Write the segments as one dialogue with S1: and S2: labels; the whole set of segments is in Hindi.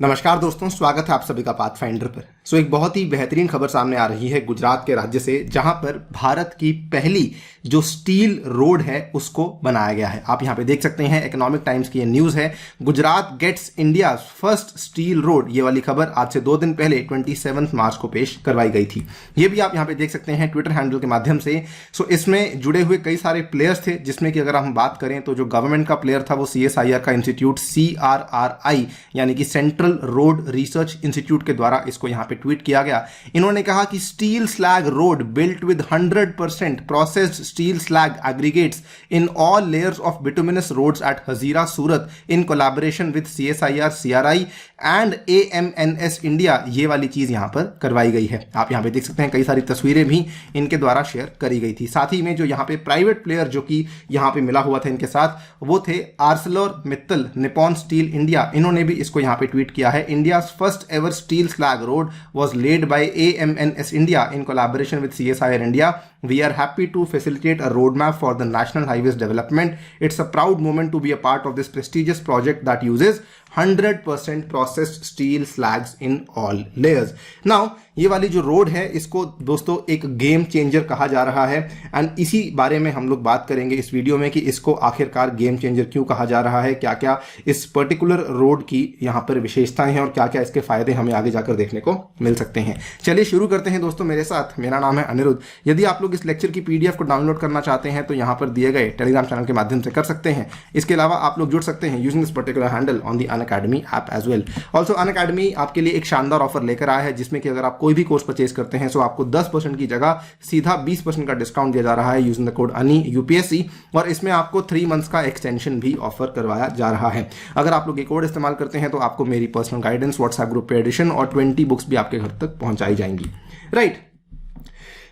S1: नमस्कार दोस्तों, स्वागत है आप सभी का पाथफाइंडर पर। एक बहुत ही बेहतरीन खबर सामने आ रही है गुजरात के राज्य से, जहां पर भारत की पहली जो स्टील रोड है उसको बनाया गया है। आप यहां पे देख सकते हैं, इकोनॉमिक टाइम्स की ये न्यूज है। Gujarat gets India first steel road, ये वाली खबर आज से 2 दिन पहले 27 मार्च को पेश करवाई गई थी। ये भी आप यहां पे देख सकते हैं ट्विटर हैंडल के माध्यम से। इसमें जुड़े हुए कई सारे प्लेयर्स थे, जिसमें कि अगर हम बात करें तो जो गवर्नमेंट का प्लेयर था वो CSIR का इंस्टीट्यूट CRRI यानी कि सेंट्रल रोड रिसर्च इंस्टीट्यूट के द्वारा इसको यहां पे ट्वीट किया गया। इन्होंने कहा कि steel slag road built with 100% processed steel slag aggregates in all layers of bituminous roads at Hazira Surat in collaboration with CSIR CRI and AMNS India, ये वाली चीज यहां पर करवाई गई है। आप यहां पे देख सकते हैं कई सारी तस्वीरें भी इनके द्वारा शेयर करी गई थी। साथ ही में जो यहां पे प्राइवेट प्लेयर जो कि यहां पे मिला हुआ था इनके साथ, वो थे आर्सलर मित्तल निप्पॉन स्टील इंडिया। इन्होंने भी इसको यहां पे ट्वीट किया है। India's first ever steel slag road was laid by AMNS India in collaboration with CSIR India. We are happy to facilitate a roadmap for the national highways development. It's a proud moment to be a part of this prestigious project that uses 100% processed steel slags in all layers. Now, ये वाली जो रोड है इसको दोस्तों एक गेम चेंजर कहा जा रहा है, एंड इसी बारे में हम लोग बात करेंगे इस वीडियो में कि इसको आखिरकार गेम चेंजर क्यों कहा जा रहा है, क्या क्या इस पर्टिकुलर रोड की यहाँ पर विशेषताएं हैं और क्या क्या इसके फायदे हमें आगे जाकर देखने को मिल सकते हैं। चलिए शुरू करते हैं दोस्तों मेरे साथ। मेरा नाम है अनिरुद्ध। यदि आप लोग इस लेक्चर की PDF को डाउनलोड करना चाहते हैं तो यहाँ पर दिए गए टेलीग्राम चैनल के माध्यम से कर सकते हैं। इसके अलावा आप लोग जुड़ सकते हैं using this particular handle on the Unacademy app as well. Also Unacademy आपके लिए एक शानदार ऑफर लेकर आया है, जिसमें कि अगर आप कोई भी कोर्स परचेज करते हैं तो आपको 10% की जगह सीधा 20% का डिस्काउंट दिया जा रहा है using the code ANI UPSC, और इसमें आपको 3 मंथ्स का एक्सटेंशन भी ऑफर करवाया जा रहा है। अगर आप लोग ये कोड इस्तेमाल करते हैं तो आपको मेरी पर्सनल गाइडेंस, व्हाट्सएप ग्रुप पे एडिशन और 20 बुक्स भी आपके घर तक पहुंचाई जाएंगी। राइट।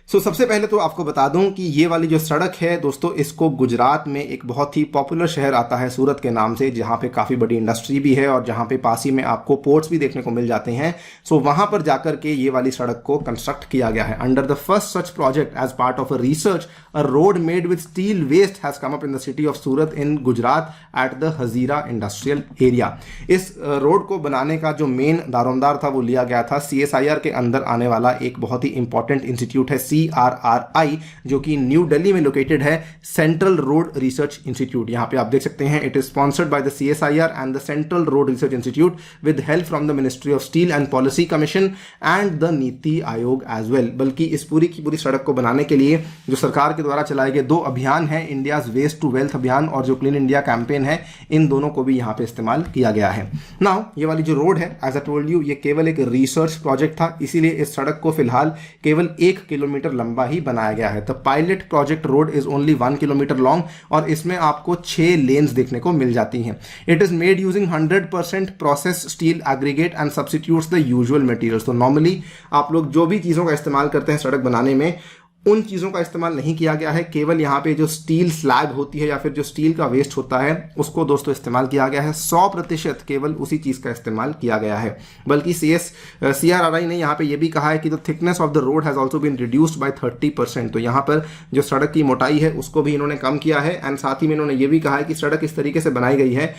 S1: सबसे पहले तो आपको बता दूं कि ये वाली जो सड़क है दोस्तों, इसको गुजरात में एक बहुत ही पॉपुलर शहर आता है सूरत के नाम से, जहां पे काफ़ी बड़ी इंडस्ट्री भी है और जहां पे पास ही में आपको पोर्ट्स भी देखने को मिल जाते हैं। वहां पर जाकर के ये वाली सड़क को कंस्ट्रक्ट किया गया है। Under the first such project as part of a research, a road made with steel waste has come up in the city of Surat in Gujarat at the Hazira industrial area. इस रोड को बनाने का जो मेन दारोमदार था वो लिया गया था CSIR के अंदर आने वाला एक बहुत ही इंपॉर्टेंट इंस्टीट्यूट है CRRI, जो कि न्यू दिल्ली में लोकेटेड है, सेंट्रल रोड रिसर्च इंस्टीट्यूट। यहां पे आप देख सकते हैं, it is sponsored by the CSIR and the central road research institute with help from the ministry of steel and policy commission and the NITI Aayog as well. बल्कि इस पूरी की पूरी सड़क को बनाने के लिए जो सरकार के द्वारा चलाए गए 2 अभियान है, इंडियाज वेस्ट टू वेल्थ अभियान और जो क्लीन इंडिया कैंपेन है, इन दोनों को भी यहां पे इस्तेमाल किया गया है। नाउ ये वाली जो रोड है, एज आई टोल्ड यू, ये केवल एक रिसर्च प्रोजेक्ट था, इसीलिए इस सड़क को फिलहाल केवल 1 किलोमीटर लंबा ही बनाया गया है। The pilot project road is only 1 kilometre long और इसमें आपको 6 लेन्स देखने को मिल जाती हैं। It is made using 100% process steel aggregate and substitutes the usual materials. तो नॉर्मली आप लोग जो भी चीजों का इस्तेमाल करते हैं सड़क बनाने में, उन चीज़ों का इस्तेमाल नहीं किया गया है। केवल यहाँ पे जो स्टील स्लैग होती है या फिर जो स्टील का वेस्ट होता है उसको दोस्तों इस्तेमाल किया गया है। 100% केवल उसी चीज़ का इस्तेमाल किया गया है। बल्कि CRRI ने यहाँ पे ये भी कहा है कि the thickness of the road has also been reduced by 30%। तो यहाँ पर जो सड़क की मोटाई है उसको भी इन्होंने कम किया है, एंड साथ ही में इन्होंने ये भी कहा है कि सड़क इस तरीके से बनाई गई है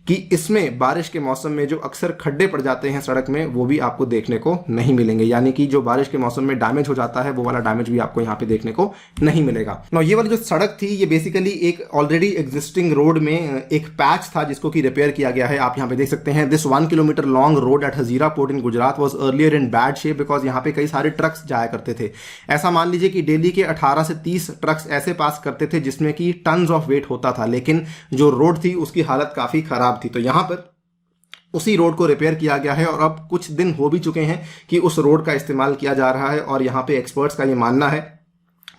S1: कि इसमें बारिश के मौसम में जो अक्सर खड्डे पड़ जाते हैं सड़क में, वो भी आपको देखने को नहीं मिलेंगे। यानी कि जो बारिश के मौसम में डैमेज हो जाता है वो वाला डैमेज भी आपको यहाँ पे देखने को नहीं मिलेगा। ना ये वाली जो सड़क थी ये बेसिकली एक ऑलरेडी एग्जिस्टिंग रोड में एक पैच था जिसको कि रिपेयर किया गया है। आप यहाँ पे देख सकते हैं, this 1 kilometre long road at Hazira port in Gujarat was earlier in bad shape because यहाँ पे कई सारे ट्रक्स जाया करते थे। ऐसा मान लीजिए कि डेली के 18 से 30 ट्रक्स ऐसे पास करते थे जिसमें कि टन्स ऑफ वेट होता था, लेकिन जो रोड थी उसकी हालत काफी खराब थी। तो यहाँ पर उसी रोड को रिपेयर किया गया है और अब कुछ दिन हो भी चुके हैं कि उस रोड का इस्तेमाल किया जा रहा है, और यहाँ पे एक्सपर्ट्स का ये मानना है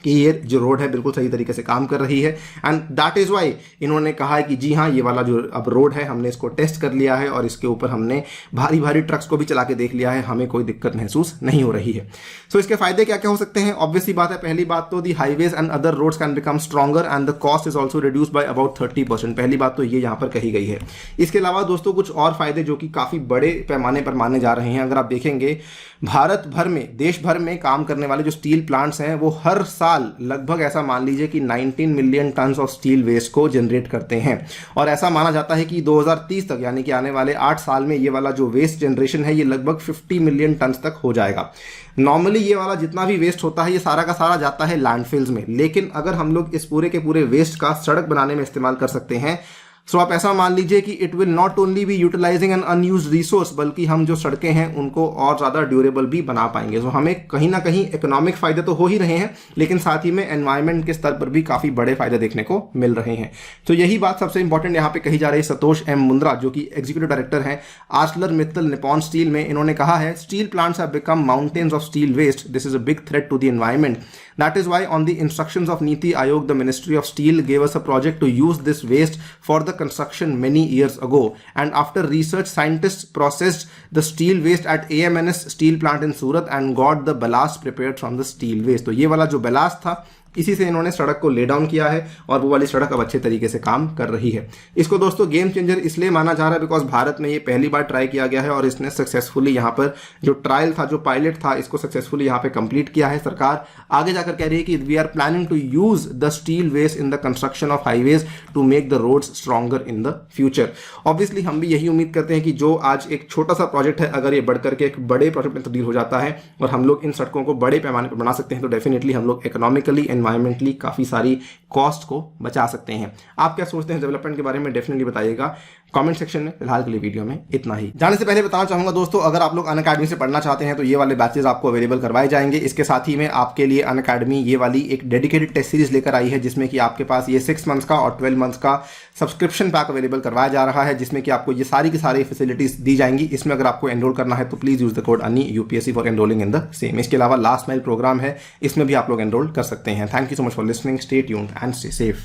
S1: कि ये जो रोड है बिल्कुल सही तरीके से काम कर रही है। एंड दैट इज वाई इन्होंने कहा है कि जी हाँ, ये वाला जो अब रोड है हमने इसको टेस्ट कर लिया है और इसके ऊपर हमने भारी भारी ट्रक्स को भी चला के देख लिया है, हमें कोई दिक्कत महसूस नहीं हो रही है। इसके फायदे क्या क्या हो सकते हैं? ऑब्वियसली बात है, पहली बात तो the highways and other roads can become stronger and the cost is also reduce by about 30%। पहली बात तो ये यहाँ पर कही गई है। इसके अलावा दोस्तों कुछ और फायदे जो कि काफी बड़े पैमाने पर माने जा रहे हैं। अगर आप देखेंगे भारत भर में, देश भर में काम करने वाले जो स्टील प्लांट्स हैं वो हर साल साल लगभग ऐसा मान लीजिए कि 19 million ton of steel waste को जनरेट करते हैं। और ऐसा माना जाता है कि 2030 तक यानी कि आने वाले 8 साल में ये वाला जो वेस्ट जनरेशन है ये लगभग 50 मिलियन टन तक हो जाएगा। नॉर्मली ये वाला जितना भी वेस्ट होता है ये सारा का सारा जाता है लैंडफिल्स में, लेकिन अगर हम लोग इस पूरे के पूरे वेस्ट का सड़क बनाने में इस्तेमाल कर सकते हैं, सो आप ऐसा मान लीजिए कि it will not only be utilizing an unused resource, बल्कि हम जो सड़कें हैं उनको और ज़्यादा ड्यूरेबल भी बना पाएंगे। सो हमें कहीं ना कहीं इकोनॉमिक फायदे तो हो ही रहे हैं, लेकिन साथ ही में एनवायरमेंट के स्तर पर भी काफ़ी बड़े फायदे देखने को मिल रहे हैं। तो यही बात सबसे इंपॉर्टेंट यहाँ पे कही जा रही है। संतोष एम मुंद्रा जो कि एग्जीक्यूटिव डायरेक्टर हैं आर्सलर मित्तल निपॉन स्टील में, इन्होंने कहा है steel plants have become mountains of steel waste, this is a big threat to the environment. That is why on the instructions of Niti Aayog, the Ministry of Steel gave us a project to use this waste for the construction many years ago. And after research, scientists processed the steel waste at AMNS steel plant in Surat and got the ballast prepared from the steel waste. तो ये वाला जो ballast था इसी से इन्होंने सड़क को ले डाउन किया है और वो वाली सड़क अब अच्छे तरीके से काम कर रही है। इसको दोस्तों गेम चेंजर इसलिए माना जा रहा है बिकॉज भारत में ये पहली बार ट्राई किया गया है और इसने सक्सेसफुली यहाँ पर जो ट्रायल था, जो पायलट था, इसको सक्सेसफुली यहाँ पे कंप्लीट किया है। सरकार आगे जाकर कह रही है कि we are planning to use the steel waste in the construction of highways to make the roads stronger in the future. Obviously हम भी यही उम्मीद करते हैं कि जो आज एक छोटा सा प्रोजेक्ट है, अगर ये बढ़ करके एक बड़े प्रोजेक्ट में तब्दील हो जाता है और हम लोग इन सड़कों को बड़े पैमाने पर बना सकते हैं, तो डेफिनेटली हम लोग इकोनॉमिकली, एनवायरमेंटली काफी सारी कॉस्ट को बचा सकते हैं। आप क्या सोचते हैं डेवलपमेंट के बारे में, डेफिनेटली बताइएगा कमेंट सेक्शन में। फिलहाल के लिए वीडियो में इतना ही। जाने से पहले बताना चाहूंगा दोस्तों, अगर आप लोग अनअकैडमी से पढ़ना चाहते हैं तो ये वाले बैचेस आपको अवेलेबल करवाए जाएंगे। इसके साथ ही में आपके लिए अनअकैडमी ये वाली एक डेडिकेटेड टेस्ट सीरीज लेकर आई है, जिसमें कि आपके पास ये 6 मंथ्स का और 12 मंथ्स का सब्सक्रिप्शन पैक अवेलेबल करवाया जा रहा है, जिसमें कि आपको ये सारी की सारी फैसिलिटीज दी जाएंगी। इसमें अगर आपको एनरोल करना है तो प्लीज यूज द कोड अनि UPSC for enrolling in the same. इसके अलावा लास्ट माइल प्रोग्राम है, इसमें भी आप लोग एनरोल कर सकते हैं। Thank you so much for listening, stay tuned and stay safe.